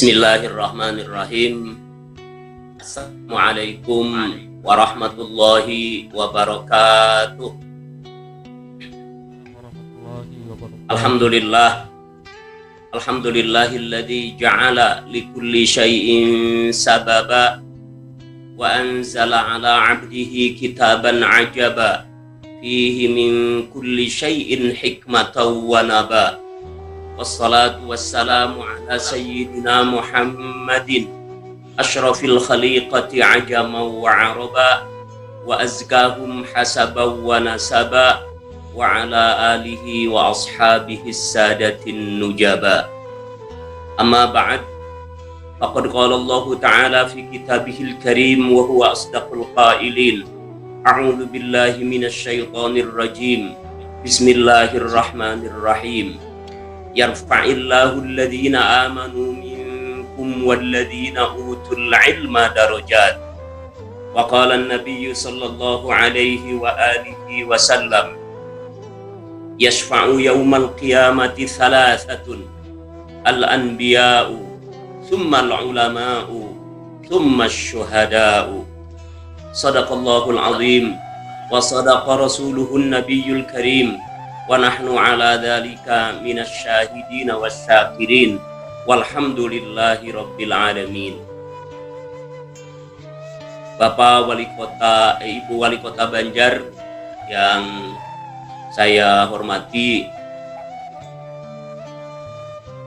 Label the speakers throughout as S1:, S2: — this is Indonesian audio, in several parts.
S1: Bismillahirrahmanirrahim. Assalamualaikum warahmatullahi wabarakatuh. Alhamdulillah. Alhamdulillahilladzi ja'ala likulli syai'in sababa wa anzala ala 'abdihi kitaban 'ajaba fihi min kulli syai'in hikmatan wa naba. Wassalatu wassalamu ala sayyidina Muhammadin asyrafil khaliqati ajaman wa araba wa azkahum hasaban wa nasaba wa ala alihi wa ashabihi sadatin nujaba. Amma ba'd, faqad qala Allah ta'ala fi kitabihil karim wa huwa asdaqul qailin. A'udzu billahi minasy syaithanir rajim. Bismillahirrahmanirrahim. Yarfa'illahu alladhina amanu minkum walladhina utul ilma darajat. Wa qala an-nabiyyu sallallahu alaihi wa alihi wa sallam, yashfa'u yawmal qiyamati thalathatun, al-anbiya'u, thumma al-ulama'u, thumma asy-syuhada'u. Sadaqallahul azim wa sadaqa rasuluhun nabiyyul karim. Wa nahnu ala dhalika minasyahidin wasyakirin walhamdulillahi rabbil alamin. Bapak Wali Kota, Ibu Wali Kota Banjar yang saya hormati,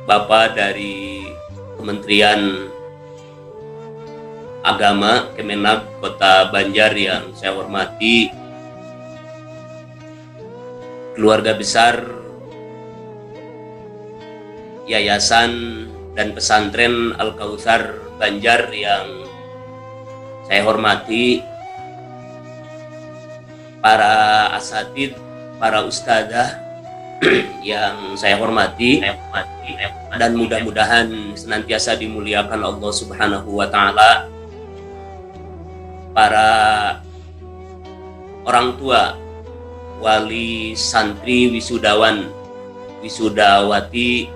S1: Bapak dari Kementerian Agama Kemenag Kota Banjar yang saya hormati, keluarga besar Yayasan dan Pesantren Al-Kautsar Banjar yang saya hormati, para asatidz, para ustadzah yang saya hormati, dan mudah-mudahan senantiasa dimuliakan Allah Subhanahu wa Ta'ala, para orang tua, wali, santri, wisudawan, wisudawati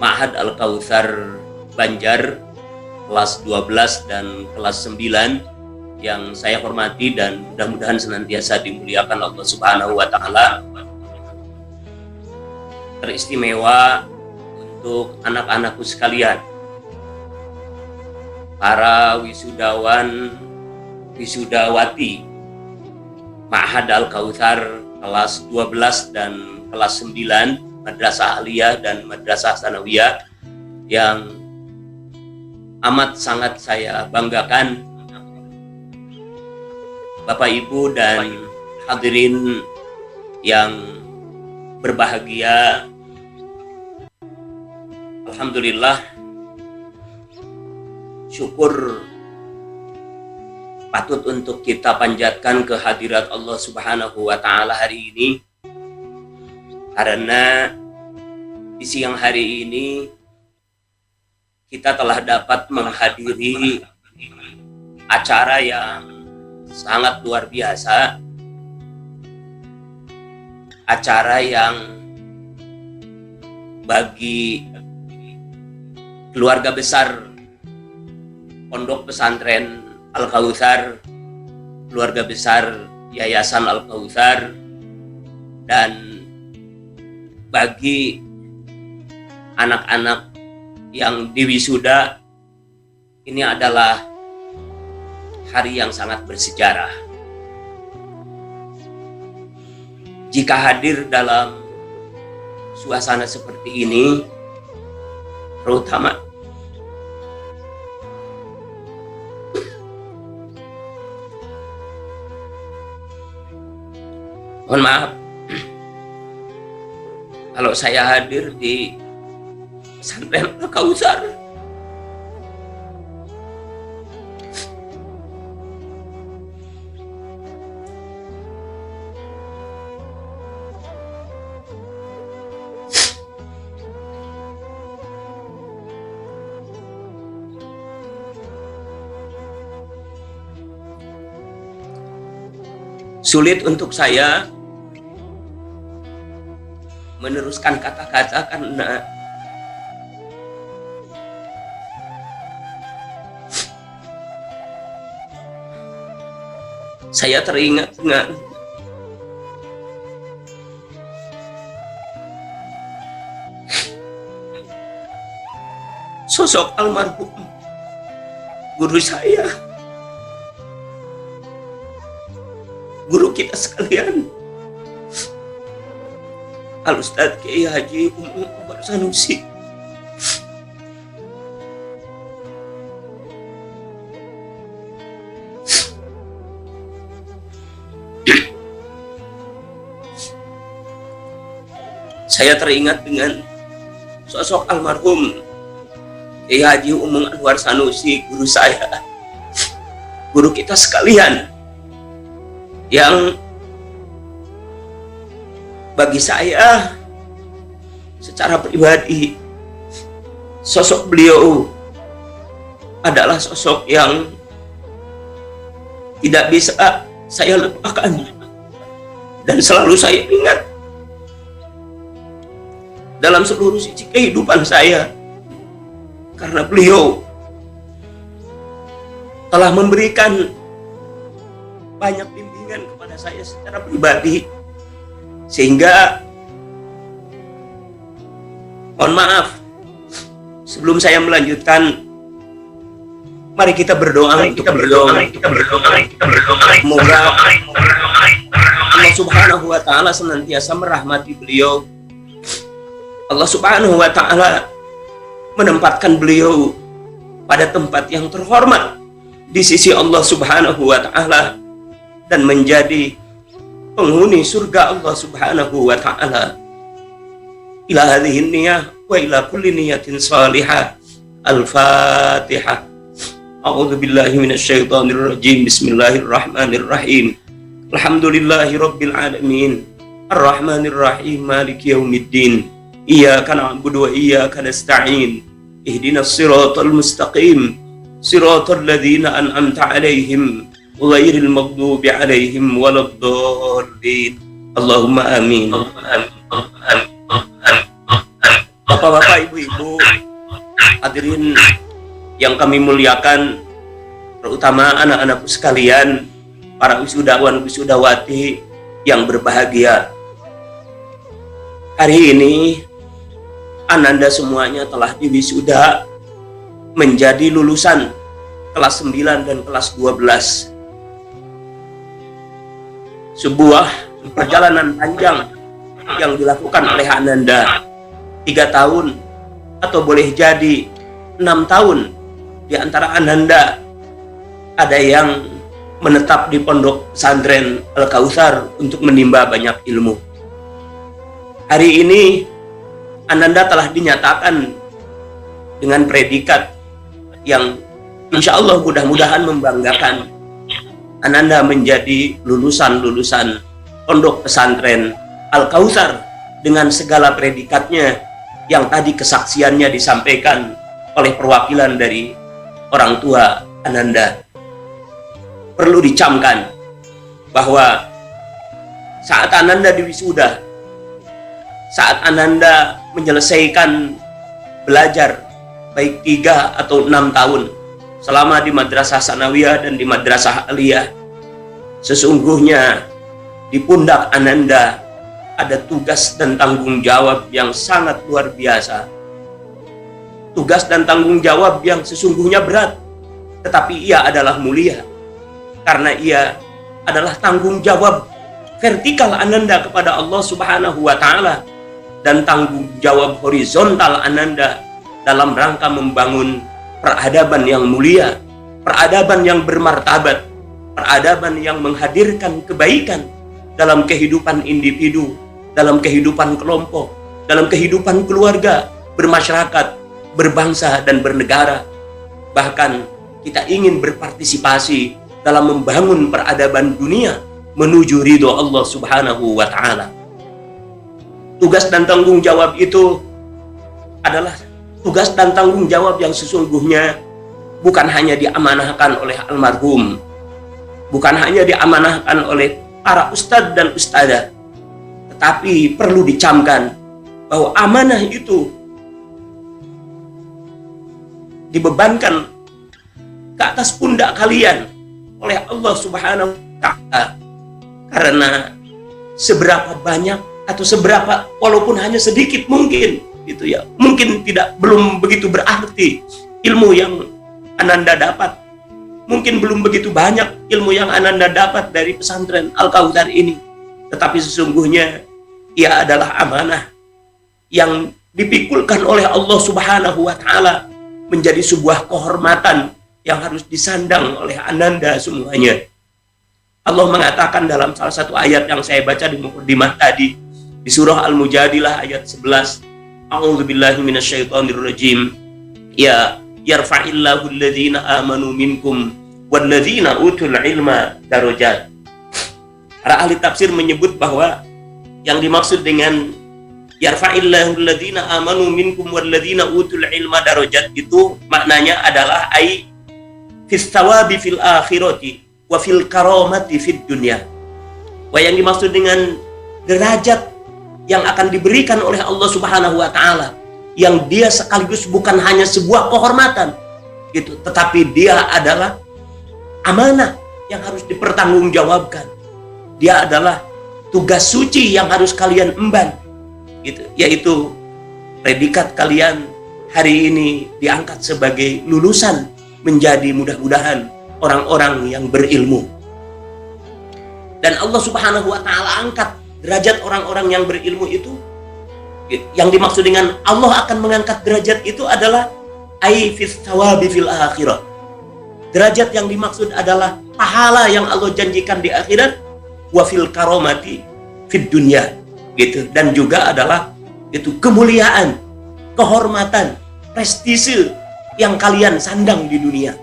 S1: Ma'had Al-Kautsar Banjar kelas 12 dan kelas 9 yang saya hormati dan mudah-mudahan senantiasa dimuliakan Allah Subhanahu wa Ta'ala. Teristimewa untuk anak-anakku sekalian, para wisudawan, wisudawati Ma'had Al-Kautsar kelas 12 dan kelas 9 Madrasah Aliyah dan Madrasah Tsanawiyah yang amat sangat saya banggakan. Bapak Ibu dan hadirin yang berbahagia, alhamdulillah, syukur patut untuk kita panjatkan kehadirat Allah Subhanahu wa Ta'ala hari ini, karena di siang hari ini kita telah dapat menghadiri acara yang sangat luar biasa, acara yang bagi keluarga besar Pondok Pesantren Al-Kautsar, keluarga besar Yayasan Al-Kautsar, dan bagi anak-anak yang diwisuda, ini adalah hari yang sangat bersejarah. Jika hadir dalam suasana seperti ini, terutama mohon maaf kalau saya hadir di Pesantren Al-Kautsar, sulit untuk saya meneruskan kata-kata karena Saya teringat dengan sosok almarhum guru saya, guru kita sekalian, Al-Ustadz Kiai Haji Umar Sanusi. Saya teringat dengan sosok almarhum Kiai Haji Umar Anwar Sanusi, guru saya, guru kita sekalian, yang bagi saya secara pribadi sosok beliau adalah sosok yang tidak bisa saya lupakan dan selalu saya ingat dalam seluruh sisi kehidupan saya, karena beliau telah memberikan banyak bimbingan kepada saya secara pribadi, sehingga mohon maaf sebelum saya melanjutkan, mari kita berdoa. Semoga Allah Subhanahu wa Ta'ala senantiasa merahmati beliau. Allah Subhanahu wa Ta'ala menempatkan beliau pada tempat yang terhormat di sisi Allah Subhanahu wa Ta'ala dan menjadi penghuni surga Allah Subhanahu wa Ta'ala. Ila hadhihi niyah wa ila kulli niyatin salihah. Al-Fatihah. A'udzu billahi minasyaitonir rajim. Bismillahirrahmanirrahim. Alhamdulillahi rabbil alamin. Arrahmanir rahim. Maliki yaumiddin. Iyyaka na'budu wa iyyaka nasta'in. Ihdinas siratal mustaqim. Siratal ladzina an'amta 'alaihim ghairil maghdubi 'alaihim waladdallin. Allahumma amin. Bapak-bapak, ibu-ibu, hadirin yang kami muliakan, terutama anak-anakku sekalian, para wisudawan wisudawati yang berbahagia. Hari ini Ananda semuanya telah diwisuda menjadi lulusan kelas 9 dan kelas 12. Sebuah perjalanan panjang yang dilakukan oleh Ananda, 3 tahun atau boleh jadi 6 tahun. Di antara Ananda ada yang menetap di pondok pesantren Al-Kautsar untuk menimba banyak ilmu. Hari ini Ananda telah dinyatakan dengan predikat yang insya Allah mudah-mudahan membanggakan. Ananda menjadi lulusan pondok pesantren Al-Kautsar dengan segala predikatnya yang tadi kesaksiannya disampaikan oleh perwakilan dari orang tua Ananda. Perlu dicamkan bahwa saat Ananda diwisuda, saat Ananda menyelesaikan belajar baik 3 atau 6 tahun selama di madrasah sanawiyah dan di madrasah aliyah, sesungguhnya di pundak Ananda ada tugas dan tanggung jawab yang sangat luar biasa. Tugas dan tanggung jawab yang sesungguhnya berat, tetapi ia adalah mulia karena ia adalah tanggung jawab vertikal Ananda kepada Allah Subhanahu wa Ta'ala dan tanggung jawab horizontal Ananda dalam rangka membangun peradaban yang mulia, peradaban yang bermartabat, peradaban yang menghadirkan kebaikan dalam kehidupan individu, dalam kehidupan kelompok, dalam kehidupan keluarga, bermasyarakat, berbangsa, dan bernegara. Bahkan kita ingin berpartisipasi dalam membangun peradaban dunia menuju ridho Allah Subhanahu wa Ta'ala. Tugas dan tanggung jawab itu adalah tugas dan tanggung jawab yang sesungguhnya bukan hanya diamanahkan oleh almarhum, bukan hanya diamanahkan oleh para ustadz dan ustadzah, tetapi perlu dicamkan bahwa amanah itu dibebankan ke atas pundak kalian oleh Allah Subhanahu ta'ala. Karena seberapa banyak atau seberapa, walaupun hanya sedikit mungkin gitu ya, mungkin belum begitu berarti ilmu yang Ananda dapat, mungkin belum begitu banyak ilmu yang Ananda dapat dari pesantren Al-Kautsar ini, tetapi sesungguhnya ia adalah amanah yang dipikulkan oleh Allah Subhanahu wa Ta'ala menjadi sebuah kehormatan yang harus disandang oleh Ananda semuanya. Allah mengatakan dalam salah satu ayat yang saya baca di mukadimah tadi, di surah Al-Mujadilah ayat 11, A'udzubillahi minasyaitonirrajim. Ya yarfa'illahu alladhina amanu minkum walladzina utul ilma darajat. Para ahli tafsir menyebut bahwa yang dimaksud dengan yarfa'illahu alladhina amanu minkum walladzina utul ilma darajat itu maknanya adalah fis thawabi fil akhirati wa fil karamati fid dunya. Wa yang dimaksud dengan derajat yang akan diberikan oleh Allah Subhanahu wa Ta'ala, yang dia sekaligus bukan hanya sebuah kehormatan gitu, tetapi dia adalah amanah yang harus dipertanggungjawabkan. Dia adalah tugas suci yang harus kalian emban gitu, yaitu predikat kalian hari ini diangkat sebagai lulusan menjadi mudah-mudahan orang-orang yang berilmu. Dan Allah Subhanahu wa Ta'ala angkat derajat orang-orang yang berilmu itu. Yang dimaksud dengan Allah akan mengangkat derajat itu adalah fis thawabi fil akhirah. Derajat yang dimaksud adalah pahala yang Allah janjikan di akhirat, wa fil karamati fid dunya gitu, dan juga adalah itu kemuliaan, kehormatan, prestise yang kalian sandang di dunia.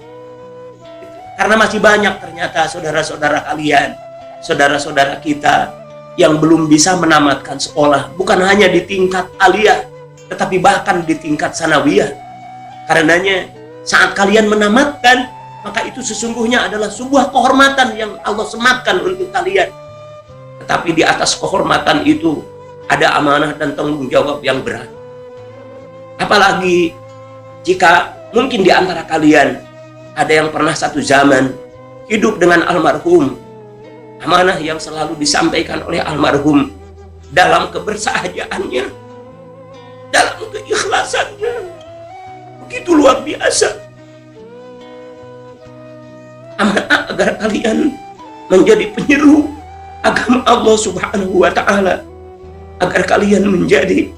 S1: Karena masih banyak ternyata saudara-saudara kalian, saudara-saudara kita yang belum bisa menamatkan sekolah, bukan hanya di tingkat aliyah, tetapi bahkan di tingkat sanawiyah. Karenanya saat kalian menamatkan, maka itu sesungguhnya adalah sebuah kehormatan yang Allah sematkan untuk kalian. Tetapi di atas kehormatan itu ada amanah dan tanggung jawab yang berat. Apalagi jika mungkin di antara kalian ada yang pernah satu zaman hidup dengan almarhum, amanah yang selalu disampaikan oleh almarhum dalam kebersahajaannya, dalam keikhlasannya, begitu luar biasa. Amanah agar kalian menjadi penyeru agama Allah Subhanahu wa Ta'ala, agar kalian menjadi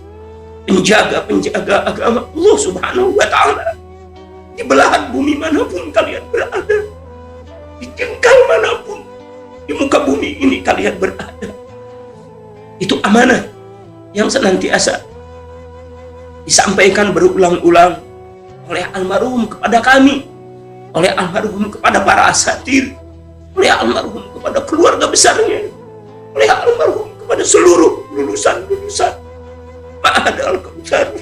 S1: penjaga-penjaga agama Allah Subhanahu wa Ta'ala di belahan bumi manapun kalian berada, di jengkal manapun di muka bumi ini kalian berada. Itu amanah yang senantiasa disampaikan berulang-ulang oleh almarhum kepada kami, oleh almarhum kepada para asatir, oleh almarhum kepada keluarga besarnya, oleh almarhum kepada seluruh lulusan-lulusan Ma'had Al-Kautsar.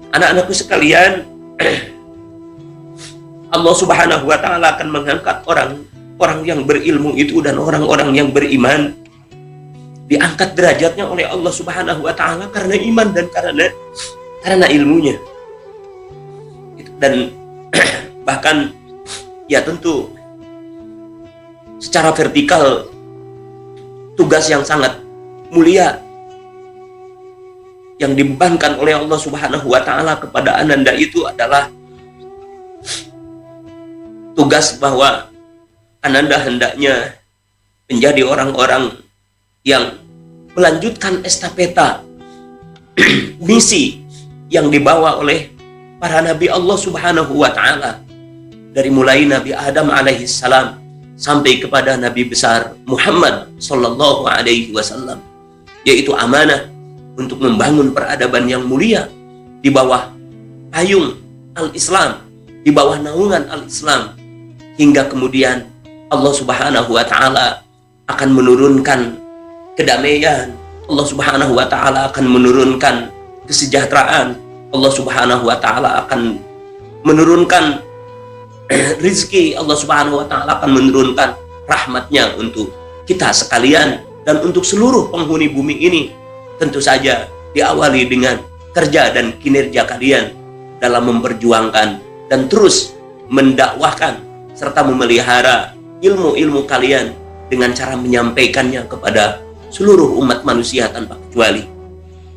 S1: Anak-anakku sekalian, Allah Subhanahu wa Ta'ala akan mengangkat orang yang berilmu itu dan orang-orang yang beriman, diangkat derajatnya oleh Allah Subhanahu wa Ta'ala karena iman dan karena ilmunya. Dan bahkan ya tentu secara vertikal tugas yang sangat mulia yang dibebankan oleh Allah Subhanahu wa Ta'ala kepada Ananda itu adalah tugas bahwa Ananda hendaknya menjadi orang-orang yang melanjutkan estafeta misi yang dibawa oleh para nabi Allah Subhanahu wa Ta'ala, dari mulai Nabi Adam alaihi salam sampai kepada Nabi besar Muhammad sallallahu alaihi wasallam, yaitu amanah untuk membangun peradaban yang mulia di bawah payung al-Islam, di bawah naungan al-Islam, hingga kemudian Allah Subhanahu wa Ta'ala akan menurunkan kedamaian, Allah Subhanahu wa Ta'ala akan menurunkan kesejahteraan, Allah Subhanahu wa Ta'ala akan menurunkan rizki, Allah Subhanahu wa Ta'ala akan menurunkan rahmatnya untuk kita sekalian dan untuk seluruh penghuni bumi ini. Tentu saja diawali dengan kerja dan kinerja kalian dalam memperjuangkan dan terus mendakwahkan serta memelihara ilmu-ilmu kalian dengan cara menyampaikannya kepada seluruh umat manusia tanpa kecuali.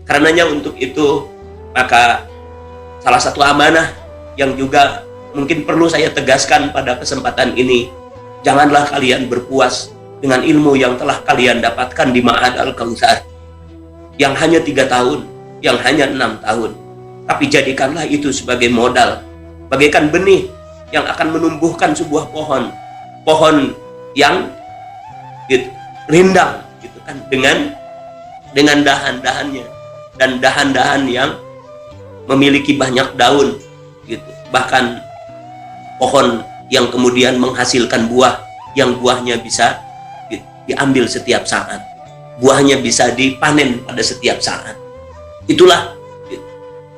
S1: Karenanya untuk itu, maka salah satu amanah yang juga mungkin perlu saya tegaskan pada kesempatan ini, janganlah kalian berpuas dengan ilmu yang telah kalian dapatkan di Ma'had Al-Kautsar yang hanya 3 tahun, yang hanya 6 tahun. Tapi jadikanlah itu sebagai modal, bagaikan benih yang akan menumbuhkan sebuah pohon yang rindang gitu kan, dengan dahan-dahannya, dan dahan-dahan yang memiliki banyak daun gitu. Bahkan pohon yang kemudian menghasilkan buah, yang buahnya bisa diambil setiap saat, buahnya bisa dipanen pada setiap saat. Itulah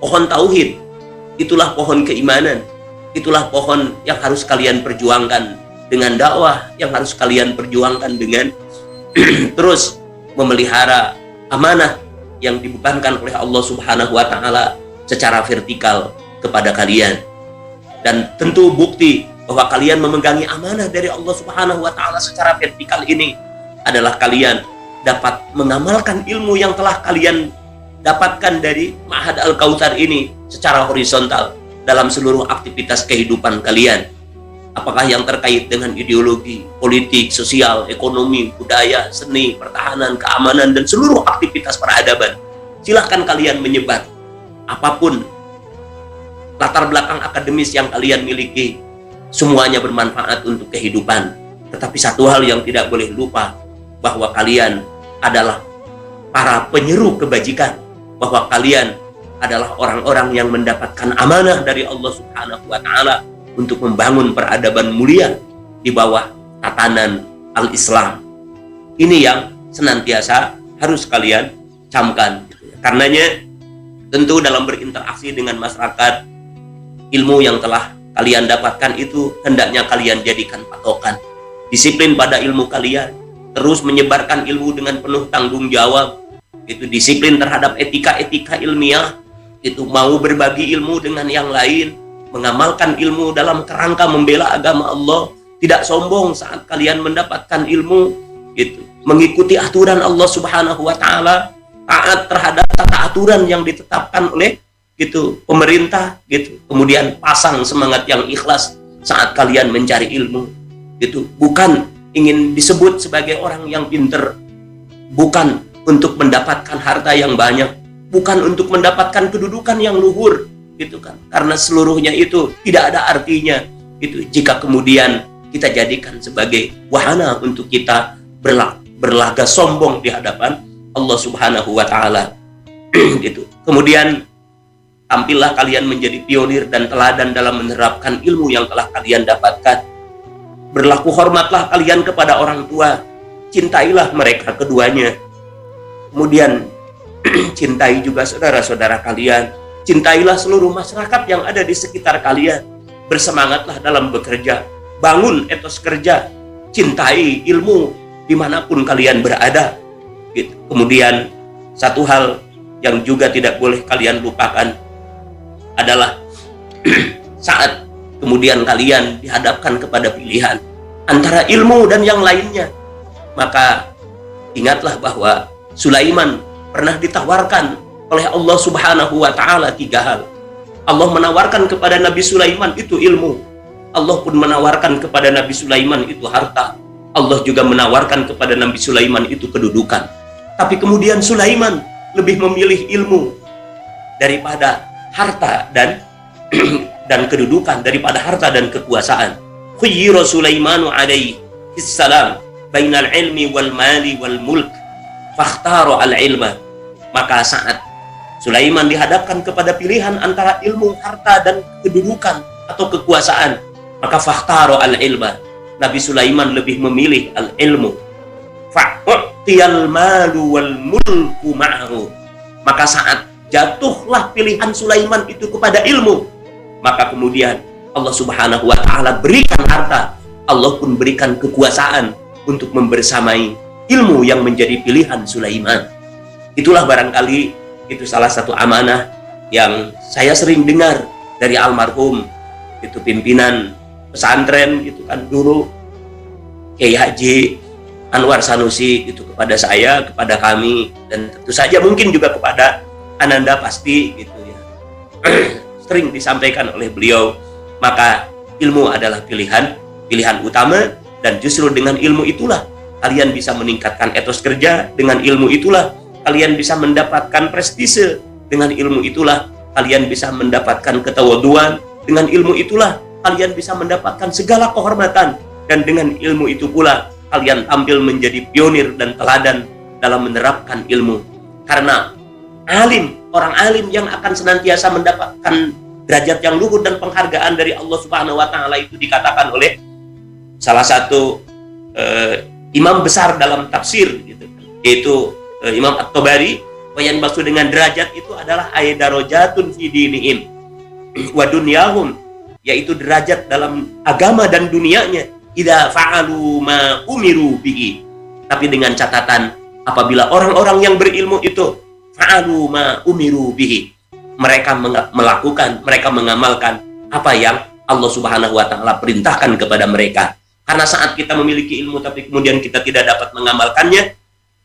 S1: pohon tauhid, itulah pohon keimanan, itulah pohon yang harus kalian perjuangkan dengan dakwah, yang harus kalian perjuangkan dengan terus memelihara amanah yang dibebankan oleh Allah Subhanahu wa Ta'ala secara vertikal kepada kalian. Dan tentu bukti bahwa kalian memegangi amanah dari Allah Subhanahu wa Ta'ala secara vertikal ini adalah kalian dapat mengamalkan ilmu yang telah kalian dapatkan dari Ma'had Al-Kautsar ini secara horizontal dalam seluruh aktivitas kehidupan kalian. Apakah yang terkait dengan ideologi, politik, sosial, ekonomi, budaya, seni, pertahanan, keamanan, dan seluruh aktivitas peradaban. Silahkan kalian menyebar. Apapun latar belakang akademis yang kalian miliki, semuanya bermanfaat untuk kehidupan. Tetapi satu hal yang tidak boleh lupa, bahwa kalian adalah para penyeru kebajikan, bahwa kalian adalah orang-orang yang mendapatkan amanah dari Allah Subhanahu wa Ta'ala untuk membangun peradaban mulia di bawah tatanan al-Islam. Ini yang senantiasa harus kalian camkan. Karenanya tentu dalam berinteraksi dengan masyarakat, ilmu yang telah kalian dapatkan itu hendaknya kalian jadikan patokan. Disiplin pada ilmu kalian, terus menyebarkan ilmu dengan penuh tanggung jawab. Itu disiplin terhadap etika-etika ilmiah, itu mau berbagi ilmu dengan yang lain, mengamalkan ilmu dalam kerangka membela agama Allah, tidak sombong saat kalian mendapatkan ilmu, gitu. Mengikuti aturan Allah Subhanahu wa Ta'ala, taat terhadap tata aturan yang ditetapkan oleh gitu pemerintah, gitu. Kemudian pasang semangat yang ikhlas saat kalian mencari ilmu, gitu. Bukan ingin disebut sebagai orang yang pinter, bukan untuk mendapatkan harta yang banyak, bukan untuk mendapatkan kedudukan yang luhur, gitu kan, karena seluruhnya itu tidak ada artinya itu jika kemudian kita jadikan sebagai wahana untuk kita berlaga sombong di hadapan Allah Subhanahu wa Ta'ala. Gitu. Kemudian tampillah kalian menjadi pionir dan teladan dalam menerapkan ilmu yang telah kalian dapatkan. Berlaku hormatlah kalian kepada orang tua, cintailah mereka keduanya. Kemudian cintai juga saudara-saudara kalian. Cintailah seluruh masyarakat yang ada di sekitar kalian. Bersemangatlah dalam bekerja. Bangun etos kerja. Cintai ilmu dimanapun kalian berada. Gitu. Kemudian satu hal yang juga tidak boleh kalian lupakan adalah saat kemudian kalian dihadapkan kepada pilihan antara ilmu dan yang lainnya, maka ingatlah bahwa Sulaiman pernah ditawarkan oleh Allah Subhanahu wa Ta'ala 3 hal. Allah menawarkan kepada Nabi Sulaiman itu ilmu. Allah pun menawarkan kepada Nabi Sulaiman itu harta. Allah juga menawarkan kepada Nabi Sulaiman itu kedudukan. Tapi kemudian Sulaiman lebih memilih ilmu daripada harta dan kedudukan, daripada harta dan kekuasaan. Khuyyira Sulaimanu alaihi salam bainal ilmi wal mali wal mulk fakhtara al ilma. Maka saat Sulaiman dihadapkan kepada pilihan antara ilmu, harta, dan kedudukan atau kekuasaan, maka fakhtara al ilma. Nabi Sulaiman lebih memilih al ilmu. Fa'tiyal malu wal mulku ma'ahu. Maka saat jatuhlah pilihan Sulaiman itu kepada ilmu, maka kemudian Allah Subhanahu wa Ta'ala berikan harta, Allah pun berikan kekuasaan untuk membersamai ilmu yang menjadi pilihan Sulaiman. Itulah barangkali itu salah satu amanah yang saya sering dengar dari almarhum itu pimpinan pesantren gitu kan dulu, Kiai Haji Anwar Sanusi gitu, kepada saya, kepada kami, dan tentu saja mungkin juga kepada Ananda pasti gitu ya. Sering disampaikan oleh beliau, maka ilmu adalah pilihan utama, dan justru dengan ilmu itulah kalian bisa meningkatkan etos kerja, dengan ilmu itulah kalian bisa mendapatkan prestise, dengan ilmu itulah kalian bisa mendapatkan ketawaduan, dengan ilmu itulah kalian bisa mendapatkan segala kehormatan, dan dengan ilmu itu pula kalian tampil menjadi pionir dan teladan dalam menerapkan ilmu. Karena orang alim yang akan senantiasa mendapatkan derajat yang luhur dan penghargaan dari Allah Subhanahu wa taala itu dikatakan oleh salah satu imam besar dalam tafsir gitu, yaitu Imam At-Tabari, wayan maksud dengan derajat itu adalah darajatun fi dinihim wa dunyahum, yaitu derajat dalam agama dan dunianya, idza fa'alu ma umiru bihi. Tapi dengan catatan, apabila orang-orang yang berilmu itu fa'alu ma umiru bihi, mereka melakukan, mereka mengamalkan apa yang Allah Subhanahu wa taala perintahkan kepada mereka. Karena saat kita memiliki ilmu tapi kemudian kita tidak dapat mengamalkannya,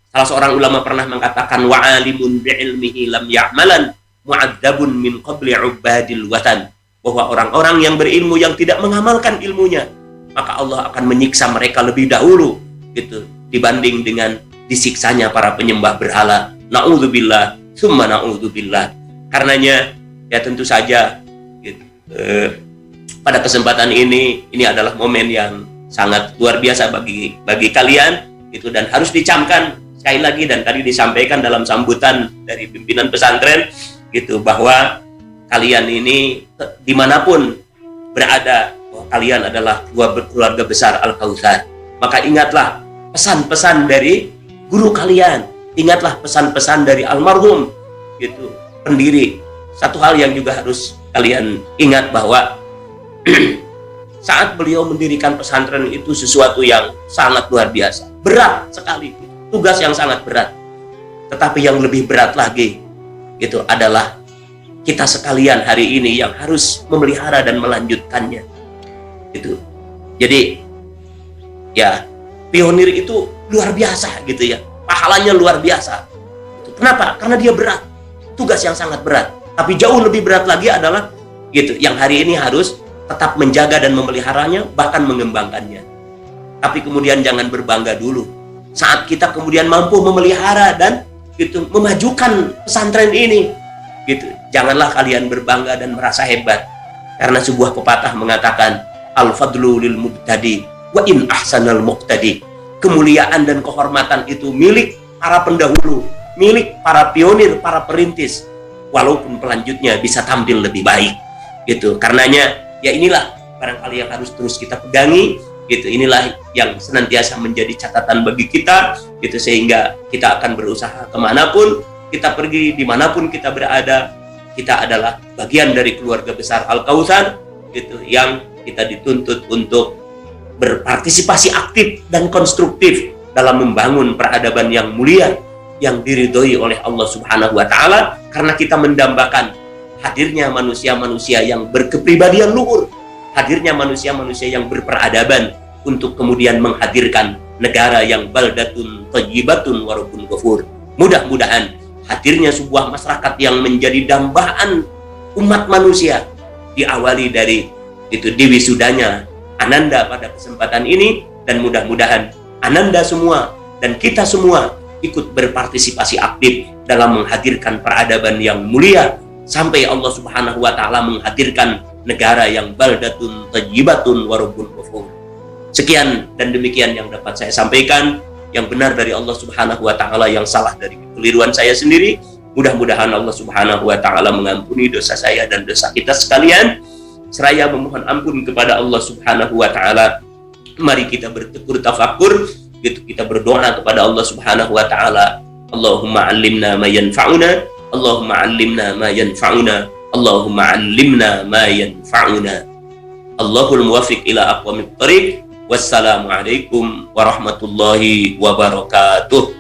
S1: salah seorang ulama pernah mengatakan, wa alimun bi'ilmihi lam ya'malan mu'adzabun min qabli ubadil watan, bahwa orang-orang yang berilmu yang tidak mengamalkan ilmunya, maka Allah akan menyiksa mereka lebih dahulu gitu, dibanding dengan disiksanya para penyembah berhala. Na'udzubillah summa na'udzubillah. Karenanya ya tentu saja gitu, pada kesempatan ini adalah momen yang sangat luar biasa bagi kalian gitu, dan harus dicamkan sekali lagi, dan tadi disampaikan dalam sambutan dari pimpinan pesantren gitu, bahwa kalian ini dimanapun berada, bahwa kalian adalah keluarga besar Al-Kautsar. Maka ingatlah pesan-pesan dari guru kalian, ingatlah pesan-pesan dari almarhum gitu, pendiri. Satu hal yang juga harus kalian ingat, bahwa saat beliau mendirikan pesantren itu sesuatu yang sangat luar biasa, berat sekali, tugas yang sangat berat. Tetapi yang lebih berat lagi itu adalah kita sekalian hari ini yang harus memelihara dan melanjutkannya gitu. Jadi ya, pionir itu luar biasa gitu ya, pahalanya luar biasa. Kenapa? Karena dia berat, tugas yang sangat berat. Tapi jauh lebih berat lagi adalah gitu, yang hari ini harus tetap menjaga dan memeliharanya, bahkan mengembangkannya. Tapi kemudian jangan berbangga dulu. Saat kita kemudian mampu memelihara dan gitu memajukan pesantren ini, gitu, janganlah kalian berbangga dan merasa hebat. Karena sebuah pepatah mengatakan, al-fadlu lil mubtadi wa in ahsanal muqtadi. Kemuliaan dan kehormatan itu milik para pendahulu, milik para pionir, para perintis, walaupun pelanjutnya bisa tampil lebih baik gitu. Karenanya ya inilah barangkali yang harus terus kita pegangi gitu, inilah yang senantiasa menjadi catatan bagi kita gitu, sehingga kita akan berusaha kemanapun kita pergi, dimanapun kita berada, kita adalah bagian dari keluarga besar Al-Kautsar gitu, yang kita dituntut untuk berpartisipasi aktif dan konstruktif dalam membangun peradaban yang mulia yang diridhoi oleh Allah Subhanahu wa taala, karena kita mendambakan hadirnya manusia-manusia yang berkepribadian luhur, hadirnya manusia-manusia yang berperadaban, untuk kemudian menghadirkan negara yang baldatun thayyibatun wa rabbun ghafur. Mudah-mudahan hadirnya sebuah masyarakat yang menjadi dambaan umat manusia diawali dari itu diwisudanya Ananda pada kesempatan ini, dan mudah-mudahan Ananda semua dan kita semua ikut berpartisipasi aktif dalam menghadirkan peradaban yang mulia, sampai Allah Subhanahu wa taala menghadirkan negara yang baldatun thayyibatun wa rabbun ghafur. Sekian dan demikian yang dapat saya sampaikan, yang benar dari Allah Subhanahu wa taala, yang salah dari kekeliruan saya sendiri. Mudah-mudahan Allah Subhanahu wa taala mengampuni dosa saya dan dosa kita sekalian. Seraya memohon ampun kepada Allah Subhanahu wa taala, mari kita bertekur tafakkur gitu, kita berdoa kepada Allah Subhanahu wa taala. Allahumma 'allimna ma yanfa'una, Allahumma 'allimna ma yanfa'una, Allahumma 'allimna ma yanfa'una. Allahul muwaffiq ila aqwamit thariq. Wassalamualaikum warahmatullahi wabarakatuh.